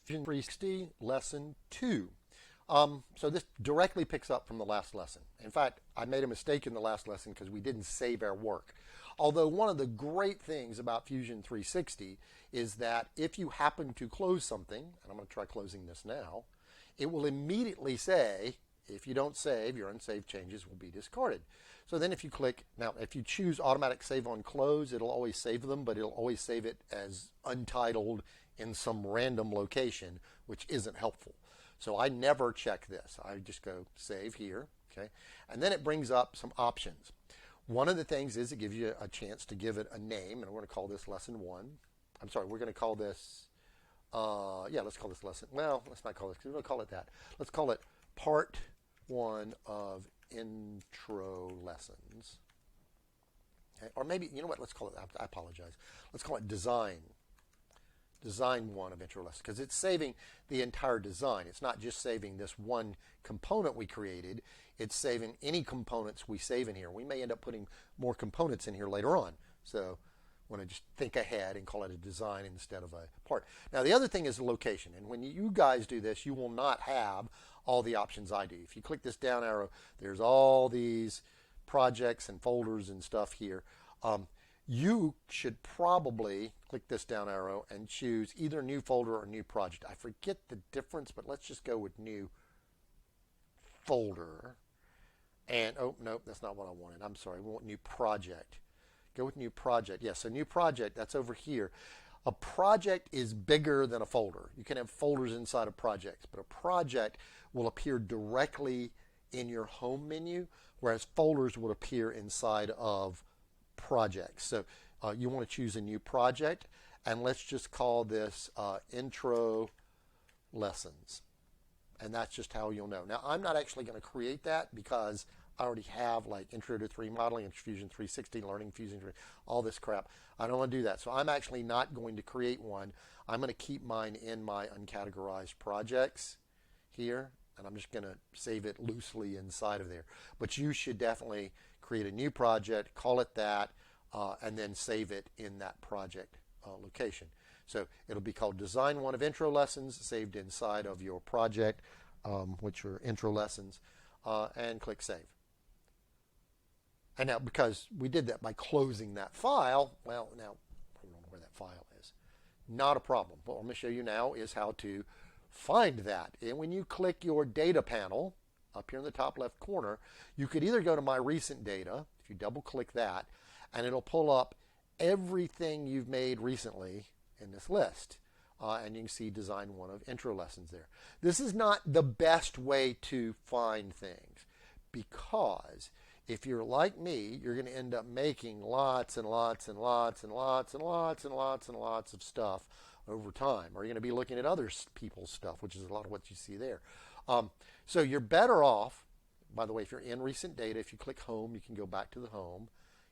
Fusion 360 Lesson 2. So this directly picks up from the last lesson. In fact, I made a mistake in the last lesson because we didn't save our work. Although one of the great things about Fusion 360 is that if you happen to close something, and I'm going to try closing this now, it will immediately say, if you don't save, your unsaved changes will be discarded. So then if you click, now if you choose automatic save on close, it'll always save them, but it'll always save it as untitled in some random location, which isn't helpful. So I never check this. I just go save here, okay? And then it brings up some options. One of the things is it gives you a chance to give it a name, and we're going to call this lesson 1. I'm sorry, we're going to call this, let's call this lesson, well, let's not call this, because we're going to call it that. Let's call it part 1 of intro lessons. Okay? Or maybe, you know what, let's call it, I apologize. Let's call it design 1 of intro lessons, because it's saving the entire design. It's not just saving this one component we created, it's saving any components we save in here. We may end up putting more components in here later on. So I want to just think ahead and call it a design instead of a part. Now the other thing is the location, and when you guys do this, you will not have all the options I do. If you click this down arrow, there's all these projects and folders and stuff here. You should probably click this down arrow and choose either new folder or new project. I forget the difference, but let's just go with new folder. And, oh, nope, that's not what I wanted. I'm sorry, we want new project. Go with new project. Yes, so new project, that's over here. A project is bigger than a folder. You can have folders inside of projects, but a project will appear directly in your home menu, whereas folders would appear inside of projects. So you want to choose a new project, and let's just call this intro lessons. And that's just how you'll know. Now, I'm not actually going to create that because I already have like Intro to 3 Modeling, Fusion 360, Learning Fusion 3, all this crap. I don't want to do that. So I'm actually not going to create one. I'm going to keep mine in my uncategorized projects here, and I'm just going to save it loosely inside of there. But you should definitely create a new project, call it that, and then save it in that project location. So it'll be called Design 1 of Intro Lessons, saved inside of your project, which are intro lessons, and click Save. And now, because we did that by closing that file, well, now, I don't know where that file is. Not a problem. What I'm going to show you now is how to find that. And when you click your data panel, up here in the top left corner, you could either go to My Recent Data, if you double click that, and it'll pull up everything you've made recently in this list. And you can see Design 1 of Intro Lessons there. This is not the best way to find things, because if you're like me, you're going to end up making lots and lots and lots and lots and lots and lots and lots of stuff over time. Or you're going to be looking at other people's stuff, which is a lot of what you see there. So you're better off, by the way, if you're in Recent Data, if you click Home, you can go back to the Home.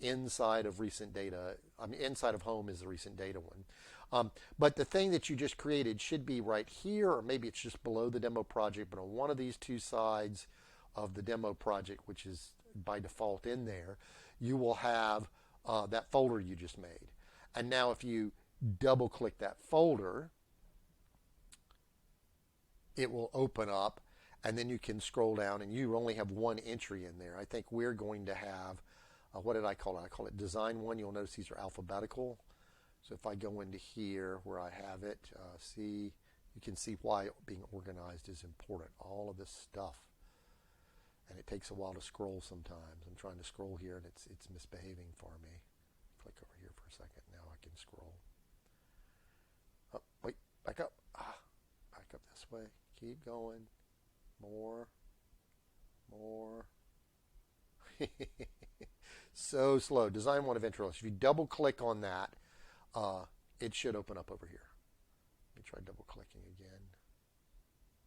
Inside of Recent Data, inside of Home is the Recent Data one. But the thing that you just created should be right here, or maybe it's just below the demo project, but on one of these two sides of the demo project, which is by default in there, you will have that folder you just made. And now if you double click that folder, it will open up, and then you can scroll down, and you only have one entry in there. I think we're going to have, what did I call it? I call it Design 1. You'll notice these are alphabetical. So if I go into here where I have it, you can see why being organized is important. All of this stuff. And it takes a while to scroll sometimes. I'm trying to scroll here, and it's misbehaving for me. Click over here for a second. Now I can scroll. Oh, wait, back up. Back up this way. Keep going. More. So slow. Design 1 of Intro. If you double click on that, it should open up over here. Let me try double clicking again.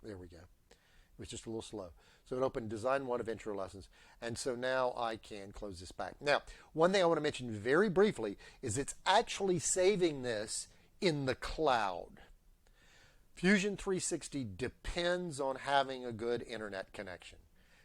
There we go. It was just a little slow. So it opened Design 1 of Intro Lessons. And so now I can close this back. Now, one thing I want to mention very briefly is it's actually saving this in the cloud. Fusion 360 depends on having a good internet connection.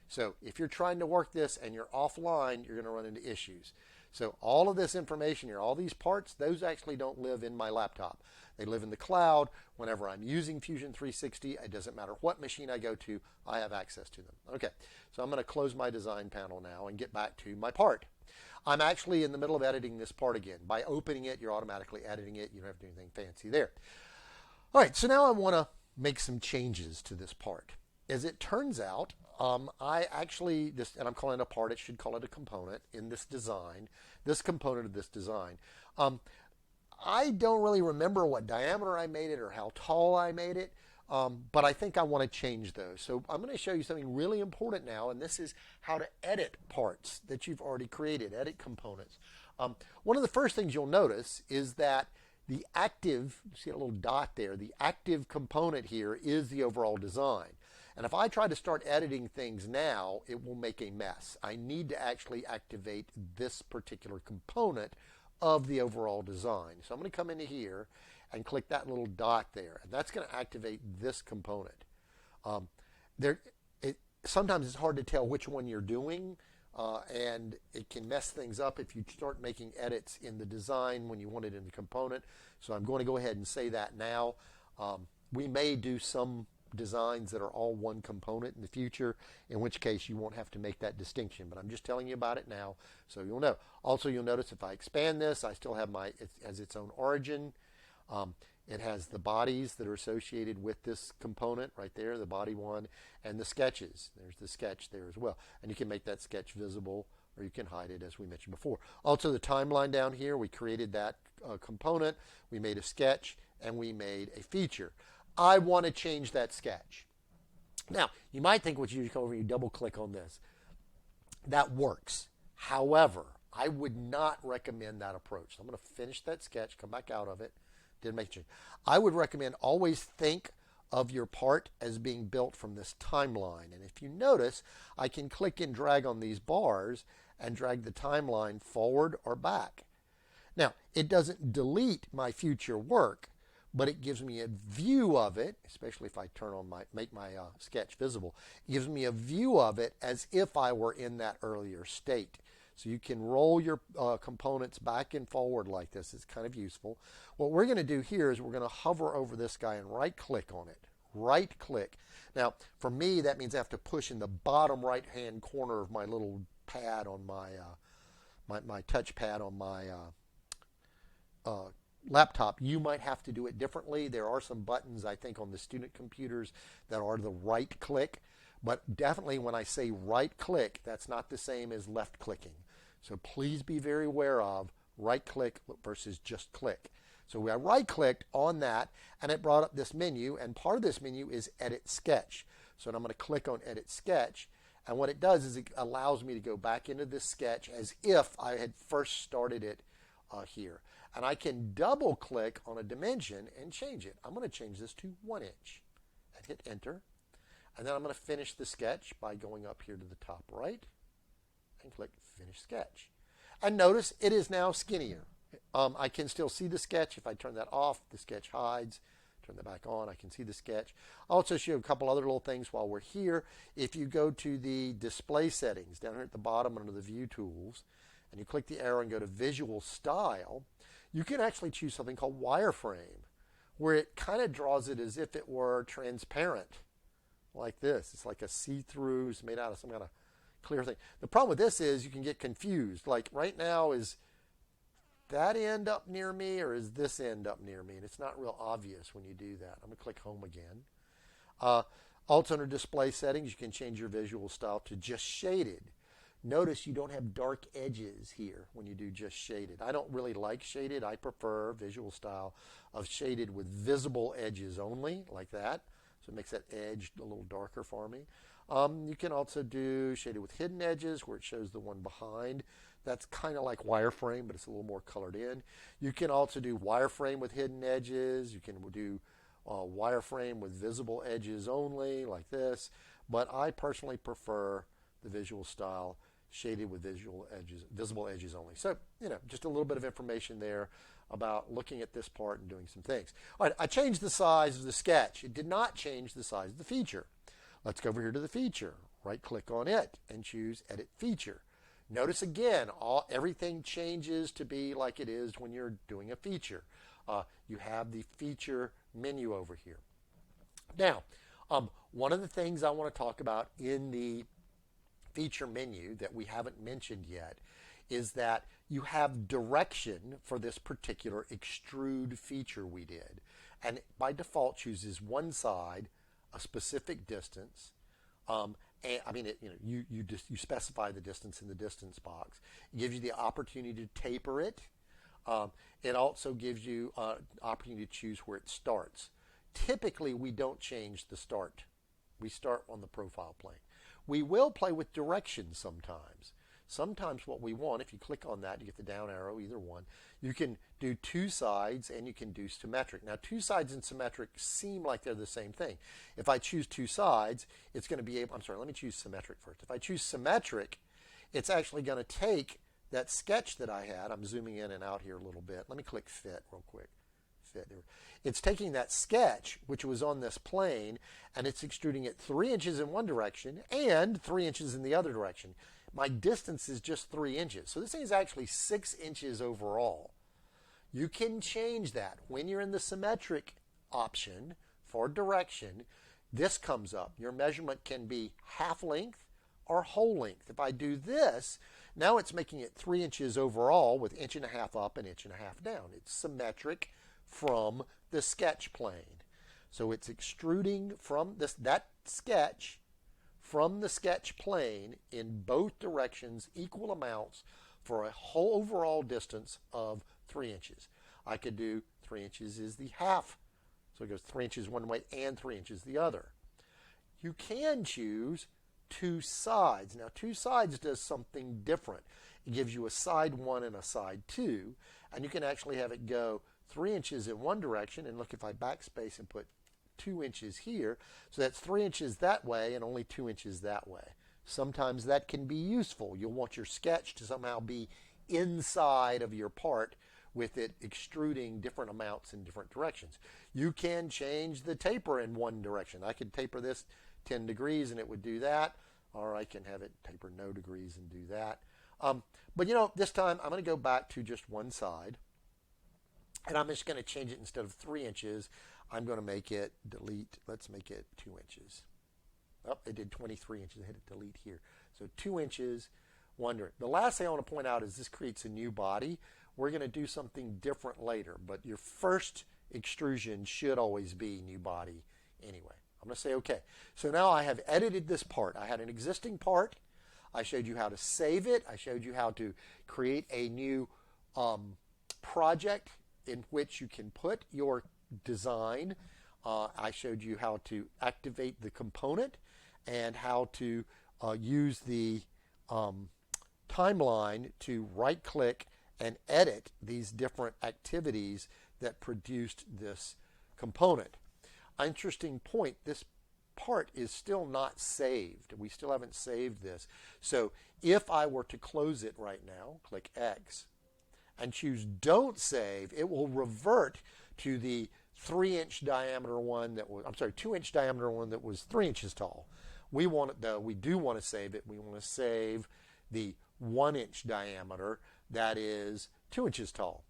So if you're trying to work this and you're offline, you're going to run into issues. So all of this information here, all these parts, those actually don't live in my laptop. They live in the cloud. Whenever I'm using Fusion 360, it doesn't matter what machine I go to, I have access to them. Okay, so I'm going to close my design panel now and get back to my part. I'm actually in the middle of editing this part again. By opening it, you're automatically editing it. You don't have to do anything fancy there. All right, so now I want to make some changes to this part. As it turns out, I actually, and I'm calling it a part, it should call it a component in this design, this component of this design. I don't really remember what diameter I made it or how tall I made it, but I think I want to change those. So I'm going to show you something really important now, and this is how to edit parts that you've already created, edit components. One of the first things you'll notice is that the active, you see a little dot there, the active component here is the overall design. And if I try to start editing things now, it will make a mess. I need to actually activate this particular component of the overall design. So I'm going to come into here and click that little dot there, and that's going to activate this component. Sometimes it's hard to tell which one you're doing, and it can mess things up if you start making edits in the design when you want it in the component. So I'm going to go ahead and say that now. We may do some designs that are all one component in the future, in which case you won't have to make that distinction, but I'm just telling you about it now so you'll know. Also, you'll notice if I expand this, I still have it has its own origin. It has the bodies that are associated with this component right there, the body one, and the sketches. There's the sketch there as well, and you can make that sketch visible or you can hide it, as we mentioned before. Also, the timeline down here, we created that component, we made a sketch, and we made a feature. I want to change that sketch. Now, you might think what you come over and you double click on this. That works. However, I would not recommend that approach. So I'm going to finish that sketch, come back out of it, didn't make a change. I would recommend always think of your part as being built from this timeline. And if you notice, I can click and drag on these bars and drag the timeline forward or back. Now, it doesn't delete my future work, but it gives me a view of it, especially if I turn on make my sketch visible. It gives me a view of it as if I were in that earlier state. So you can roll your components back and forward like this. It's kind of useful. What we're going to do here is we're going to hover over this guy and right click on it. Right click. Now, for me, that means I have to push in the bottom right hand corner of my little pad on my touch pad on my laptop. You might have to do it differently. There are some buttons, I think, on the student computers that are the right click, but definitely when I say right click, that's not the same as left clicking. So please be very aware of right click versus just click. So I right clicked on that and it brought up this menu, and part of this menu is edit sketch. So I'm going to click on edit sketch, and what it does is it allows me to go back into this sketch as if I had first started it here. And I can double click on a dimension and change it. I'm going to change this to 1 inch and hit enter. And then I'm going to finish the sketch by going up here to the top right and click finish sketch. And notice it is now skinnier. I can still see the sketch. If I turn that off, the sketch hides. Turn that back on, I can see the sketch. I'll also show you a couple other little things while we're here. If you go to the display settings down here at the bottom under the view tools, and you click the arrow and go to visual style, you can actually choose something called wireframe, where it kind of draws it as if it were transparent, like this. It's like a see-through, it's made out of some kind of clear thing. The problem with this is you can get confused. Like right now, is that end up near me or is this end up near me? And it's not real obvious when you do that. I'm going to click home again. Also under display settings, you can change your visual style to just shaded. Notice you don't have dark edges here when you do just shaded. I don't really like shaded. I prefer visual style of shaded with visible edges only, like that. So it makes that edge a little darker for me. You can also do shaded with hidden edges where it shows the one behind. That's kind of like wireframe, but it's a little more colored in. You can also do wireframe with hidden edges. You can do wireframe with visible edges only, like this. But I personally prefer the visual style shaded with visible edges only. So, just a little bit of information there about looking at this part and doing some things. All right, I changed the size of the sketch. It did not change the size of the feature. Let's go over here to the feature. Right click on it and choose Edit Feature. Notice again, everything changes to be like it is when you're doing a feature. You have the feature menu over here. Now, one of the things I want to talk about in the feature menu that we haven't mentioned yet is that you have direction for this particular extrude feature we did. And by default chooses one side, a specific distance. And, I mean, you specify the distance in the distance box. It gives you the opportunity to taper it. It also gives you an opportunity to choose where it starts. Typically, we don't change the start. We start on the profile plane. We will play with directions sometimes. Sometimes what we want, if you click on that, you get the down arrow, either one. You can do two sides and you can do symmetric. Now, two sides and symmetric seem like they're the same thing. If I choose two sides, it's going to be able, I'm sorry, let me choose symmetric first. If I choose symmetric, it's actually going to take that sketch that I had. I'm zooming in and out here a little bit. Let me click fit real quick. Fit there. It's taking that sketch, which was on this plane, and it's extruding it 3 inches in one direction and 3 inches in the other direction. My distance is just 3 inches. So this thing is actually 6 inches overall. You can change that. When you're in the symmetric option for direction, this comes up. Your measurement can be half length or whole length. If I do this, now it's making it 3 inches overall with 1.5 inches up and 1.5 inches down. It's symmetric from the sketch plane. So it's extruding from that sketch from the sketch plane in both directions, equal amounts for a whole overall distance of 3 inches. I could do 3 inches is the half. So it goes 3 inches one way and 3 inches the other. You can choose two sides. Now, two sides does something different. It gives you a side 1 and a side 2, and you can actually have it go 3 inches in one direction, and look, if I backspace and put 2 inches here, so that's 3 inches that way and only 2 inches that way. Sometimes that can be useful. You'll want your sketch to somehow be inside of your part with it extruding different amounts in different directions. You can change the taper in one direction. I could taper this 10 degrees and it would do that, or I can have it taper no degrees and do that. But you know, this time I'm going to go back to just one side, and I'm just going to change it. Instead of 3 inches, I'm going to make it delete. Let's make it 2 inches. Oh, it did 23 inches. I hit it delete here. So 2 inches, wondering. The last thing I want to point out is this creates a new body. We're going to do something different later, but your first extrusion should always be new body anyway. I'm going to say okay. So now I have edited this part. I had an existing part. I showed you how to save it. I showed you how to create a new project in which you can put your design. I showed you how to activate the component and how to use the timeline to right click and edit these different activities that produced this component. Interesting point, this part is still not saved. We still haven't saved this. So if I were to close it right now, click X, and choose don't save, it will revert to the 3-inch diameter one that was, 2-inch diameter one that was 3 inches tall. We want it though, we do want to save it. We want to save the 1-inch diameter that is 2 inches tall.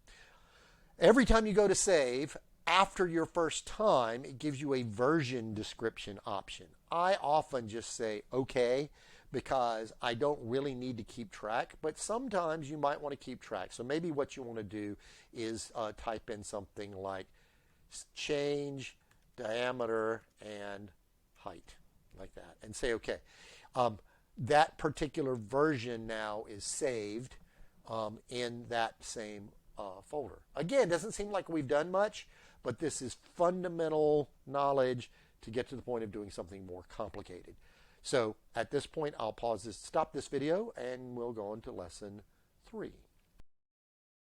Every time you go to save, after your first time, it gives you a version description option. I often just say okay, because I don't really need to keep track, but sometimes you might want to keep track. So maybe what you want to do is type in something like change diameter and height, like that, and say okay. That particular version now is saved in that same folder. Again, doesn't seem like we've done much, but this is fundamental knowledge to get to the point of doing something more complicated. So at this point, I'll pause this, stop this video, and we'll go on to lesson 3.